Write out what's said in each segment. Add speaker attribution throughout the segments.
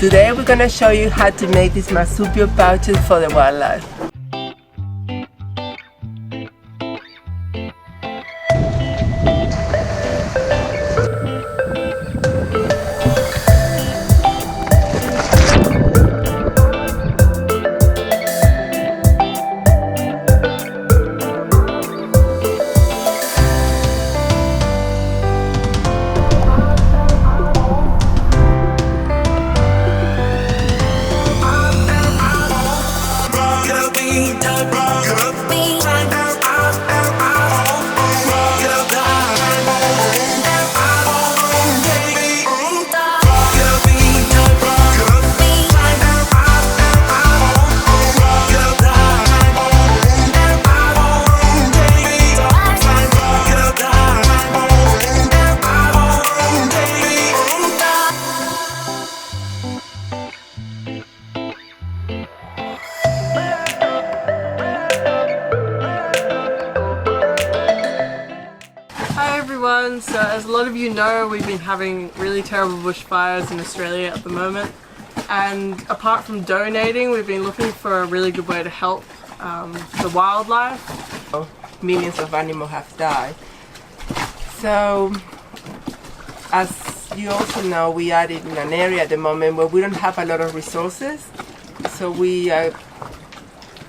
Speaker 1: Today we're gonna show you how to make these marsupial pouches for the wildlife.
Speaker 2: So as a lot of you know, we've been having really terrible bushfires in Australia at the moment, and apart from donating, we've been looking for a really good way to help the wildlife.
Speaker 1: Millions of animals have died. So as you also know, we are in an area at the moment where we don't have a lot of resources, so we are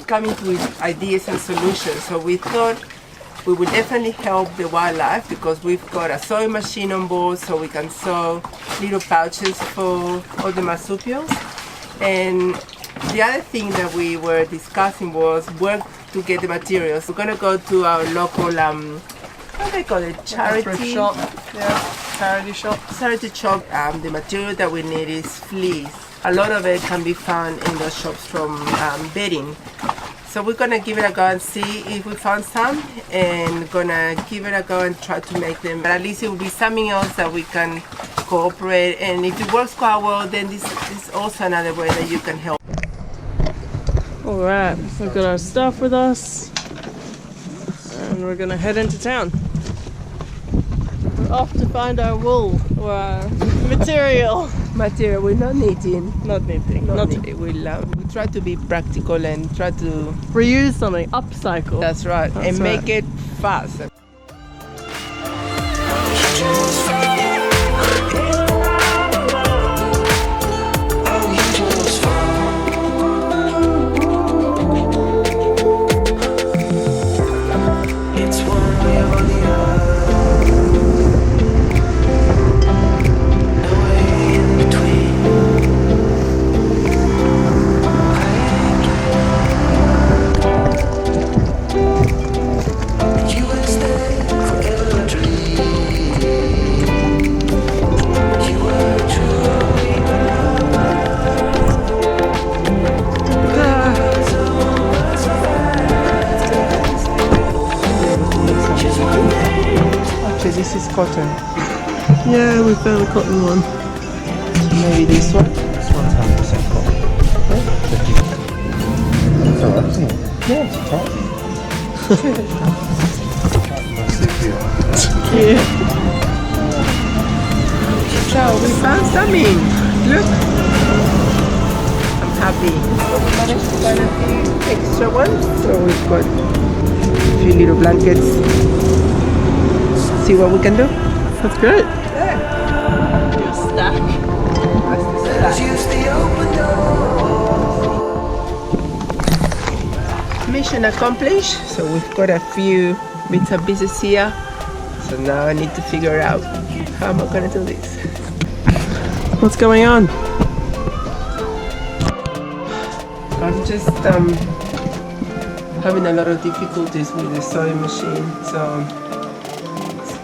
Speaker 1: coming with ideas and solutions. So we thought we would definitely help the wildlife because we've got a sewing machine on board, so we can sew little pouches for all the marsupials. And the other thing that we were discussing was where to get the materials. We're gonna go to our local, what do they call it? Charity
Speaker 2: Thrift shop. Yeah, charity shop.
Speaker 1: Charity shop. The material that we need is fleece. A lot of it can be found in those shops from bedding. So we're gonna give it a go and see if we found some, and gonna give it a go and try to make them. But at least it will be something else that we can cooperate. And if it works quite well, then this is also another way that you can help.
Speaker 2: Alright, we've got our stuff with us, and we're gonna head into town. We're off to find our wool, or our material.
Speaker 1: Material, we're not knitting.
Speaker 2: Not knitting.
Speaker 1: Not knitting. We'll try to be practical and try to
Speaker 2: reuse something, upcycle.
Speaker 1: That's right, and make it fast. This is cotton.
Speaker 2: Yeah, we found a cotton one.
Speaker 1: Maybe this one?
Speaker 3: This one's 100% cotton. That's alright, isn't it?
Speaker 1: Yeah, it's tight.
Speaker 2: Yeah.
Speaker 1: So we found something. Look. I'm happy. So we managed to find a few extra ones. So we've got a few little blankets. See what we can do?
Speaker 2: That's great.
Speaker 1: Yeah.
Speaker 2: Your stack.
Speaker 1: Mission accomplished. So we've got a few bits and pieces here. So now I need to figure out how am I going to do this.
Speaker 2: What's going on?
Speaker 1: I'm just having a lot of difficulties with the sewing machine. So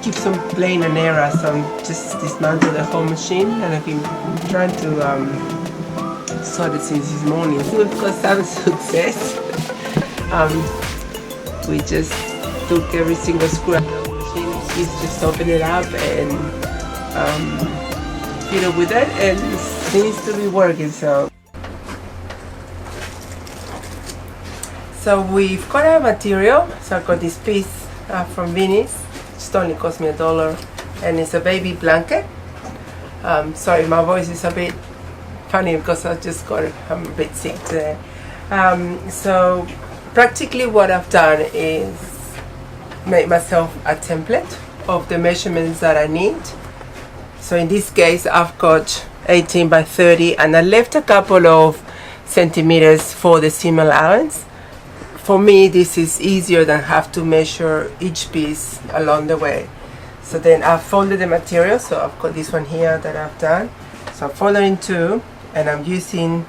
Speaker 1: keeps on playing an error, so I'm just dismantled the whole machine, and I've been trying to sort it since this morning. So we've got some success. We just took every single screw out of the machine. He's just opened it up and fiddled with it, and it seems to be working. So we've got our material. So I got this piece from Venice. It only cost me $1, and it's a baby blanket. Sorry, my voice is a bit funny because I just I'm a bit sick today. So practically what I've done is make myself a template of the measurements that I need. So in this case I've got 18 by 30 and I left a couple of centimeters for the seam allowance. For me this is easier than have to measure each piece along the way. So then I've folded the material, so I've got this one here that I've done. So I fold it in two and I'm using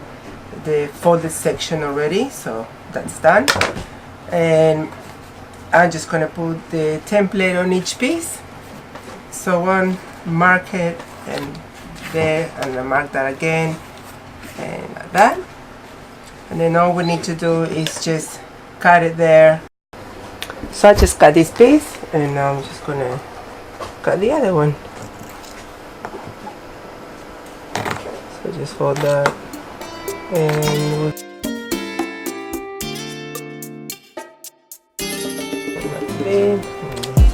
Speaker 1: the folded section already, so that's done. And I'm just going to put the template on each piece. So one, mark it and there, and I mark that again and like that. And then all we need to do is just cut it there. So I just cut this piece and I'm just going to cut the other one. So just fold that and we'll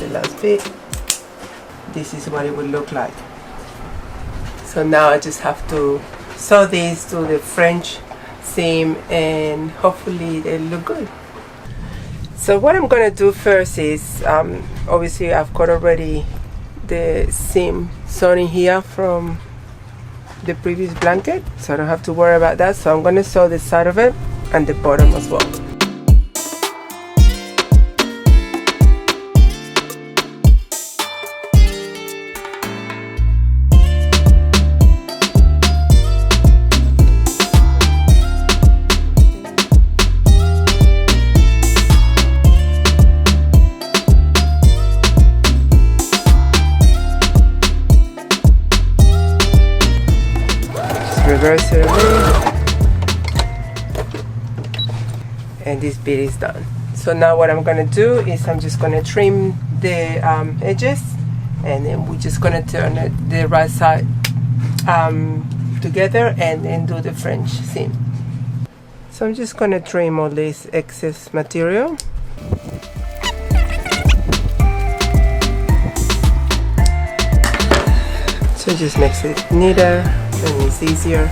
Speaker 1: the last bit. This is what it would look like. So now I just have to sew these to the French seam and hopefully they look good. So what I'm going to do first is obviously I've got already the seam sewn in here from the previous blanket, so I don't have to worry about that. So I'm going to sew the side of it and the bottom as well. Reverse it away, and this bit is done. So now what I'm going to do is I'm just going to trim the edges, and then we're just going to turn it the right side together and then do the French seam. So I'm just going to trim all this excess material. So it just makes it neater and it's easier.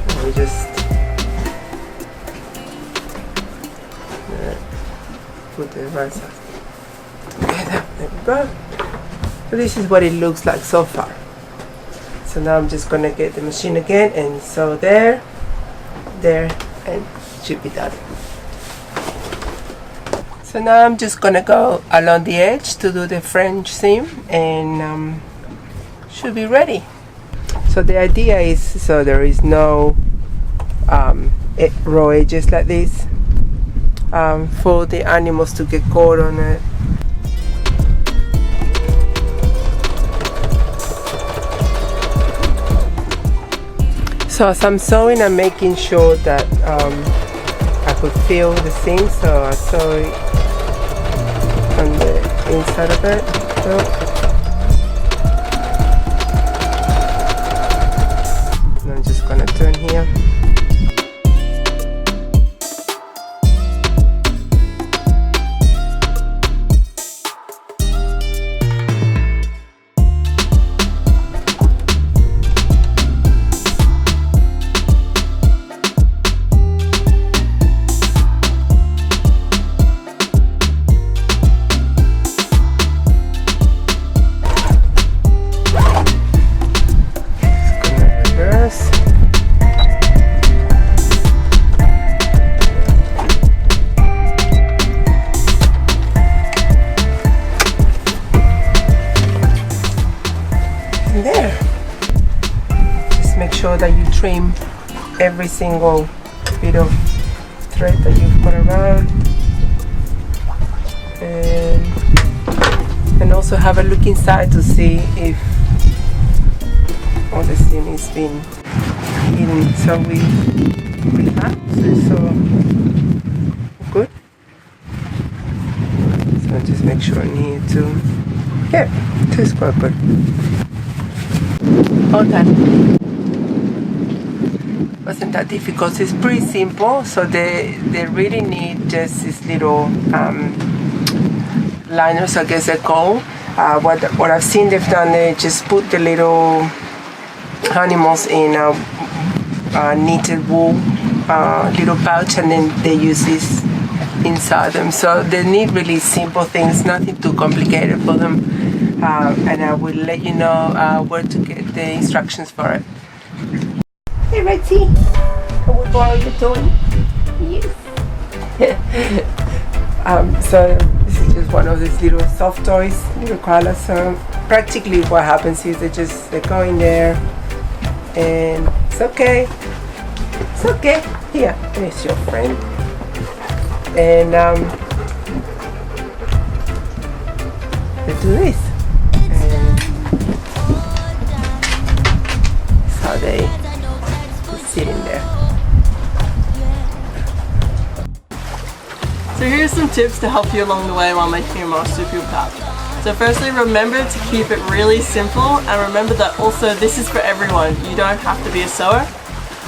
Speaker 1: And we just put the right side together. There we go. So this is what it looks like so far. So now I'm just going to get the machine again and sew there, there, and it should be done. So now I'm just going to go along the edge to do the French seam and should be ready. So the idea is so there is no raw edges like this for the animals to get caught on it. So as I'm sewing, I'm making sure that I could feel the seam, so I sew it on the inside of it. So I'm just gonna turn here. There, just make sure that you trim every single bit of thread that you've got around, and also have a look inside to see if all the seam is been hidden. So we have, so it's so good. So just make sure in here too. Yeah, it is quite good. All done. Wasn't that difficult? It's pretty simple. So they really need just this little liners, I guess they're called. What I've seen they've done, they just put the little animals in knitted wool little pouch, and then they use this inside them. So they need really simple things, nothing too complicated for them. And I will let you know where to get the instructions for it. Hey Rexy, can we borrow your toy? Yes. So this is just one of these little soft toys, little koalas. So practically what happens is they go in there and it's okay. It's okay. Here, there's your friend. And they do this. And that's how they sit in there.
Speaker 2: So here's some tips to help you along the way while making a marsupial pouch. So firstly, remember to keep it really simple, and remember that also this is for everyone. You don't have to be a sewer,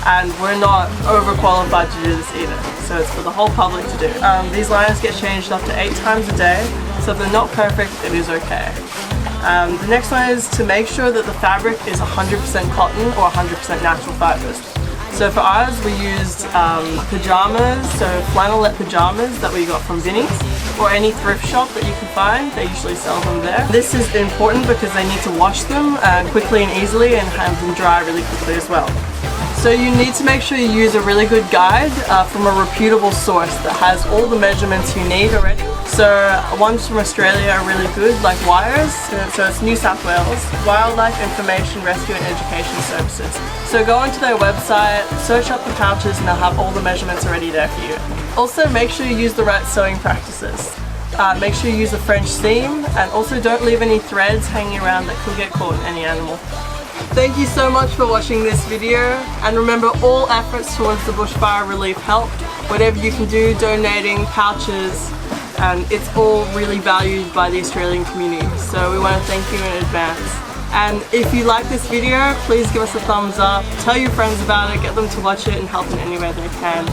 Speaker 2: and we're not overqualified to do this either. So it's for the whole public to do. These liners get changed up to 8 times a day, so if they're not perfect, it is okay. The next one is to make sure that the fabric is 100% cotton or 100% natural fibers. So for ours, we used pajamas, so flannelette pajamas that we got from Vinnie's, or any thrift shop that you can find. They usually sell them there. This is important because they need to wash them quickly and easily and have them dry really quickly as well. So you need to make sure you use a really good guide from a reputable source that has all the measurements you need already. So ones from Australia are really good, like Wires, so it's New South Wales, Wildlife Information Rescue and Education Services. So go onto their website, search up the pouches, and they'll have all the measurements already there for you. Also make sure you use the right sewing practices. Make sure you use a French seam, and also don't leave any threads hanging around that could get caught in any animal. Thank you so much for watching this video, and remember, all efforts towards the bushfire relief help. Whatever you can do, donating, pouches, and it's all really valued by the Australian community. So we want to thank you in advance. And if you like this video, please give us a thumbs up, tell your friends about it, get them to watch it and help in any way they can.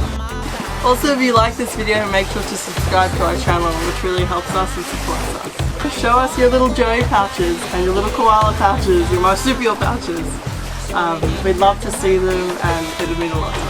Speaker 2: Also, if you like this video, make sure to subscribe to our channel, which really helps us and supports us. Show us your little joey pouches and your little koala pouches, your marsupial pouches. We'd love to see them, and it would mean a lot to us.